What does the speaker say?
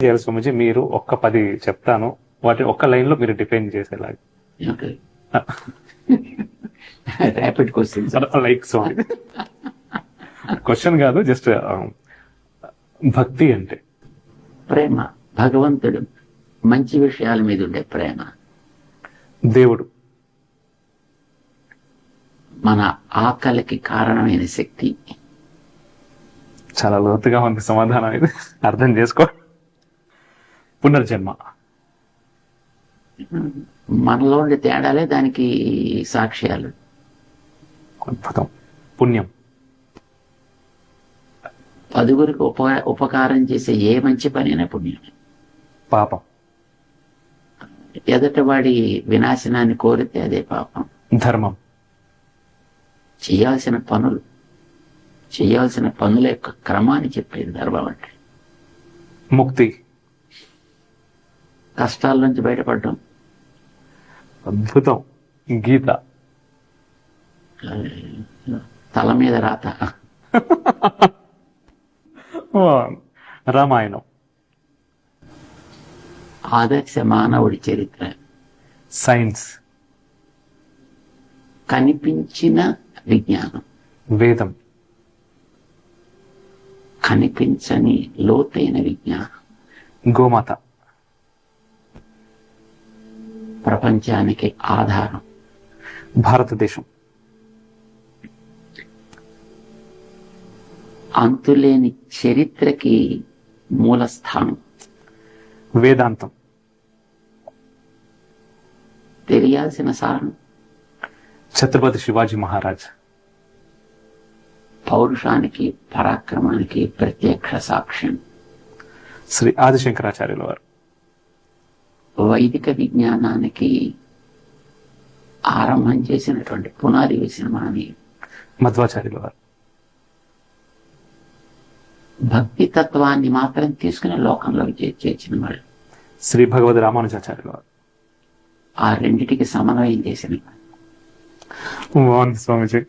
చేయాలి స్వామిజీ, మీరు ఒక్క 10 చెప్తాను, వాటి ఒక్క లైన్ లో మీరు డిఫైన్ చేసేలాగా. Rapid questions. లైక్ స్వామి, క్వశ్చన్ కాదు, జస్ట్ భక్తి అంటే ప్రేమ, భగవంతుడు, మంచి విషయాల మీద ఉండే ప్రేమ. దేవుడు, మన ఆకలికి కారణమైన శక్తి. చాలా లోతుగా ఉంది సమాధానం, ఇది అర్థం చేసుకో. పునర్జన్మ, మనలో ఉండే తేడాలే దానికి సాక్ష్యాలు. అద్భుతం. పుణ్యం, 10గురికి ఉపకారం చేసే ఏ మంచి పనైనా పుణ్యమే. పాపం, ఎదటివాడి వినాశనాన్ని కోరితే అదే పాపం. ధర్మం, చేయాల్సిన పనుల యొక్క క్రమాన్ని చెప్పేది ధర్మం అంటే. ముక్తి, కష్టాల నుంచి బయటపడడం. అద్భుతం. గీత, తల మీద రాత. రామాయణం, ఆదర్శ మానవుడి చరిత్ర. సైన్స్, కనిపించిన విజ్ఞానం. వేదం, కనిపించని లోతైన విజ్ఞానం. గోమాత, ప్రపంచానికి ఆధారం. భారతదేశం, అంతులేని చరిత్రకి మూల స్థానం. వేదాంతం, తెలియాల్సిన సారం. ఛత్రపతి శివాజీ మహారాజ్, పౌరుషానికి, పరాక్రమానికి ప్రత్యక్ష సాక్ష్యం. శ్రీ ఆదిశంకరాచార్యుల వారు, వైదిక విజ్ఞానానికి ఆరంభం చేసినటువంటి, పునాది వేసిన మహనీయుడు. మధ్వాచార్యుల వారు, భక్తి తత్వాన్ని మాత్రం తీసుకుని లోకంలోకి చేర్చిన వాళ్ళు. శ్రీ భగవద్ రామానుజాచార్యుల వారు, ఆ రెండిటికి సమన్వయం చేసిన బాగుంది స్వామిజీ.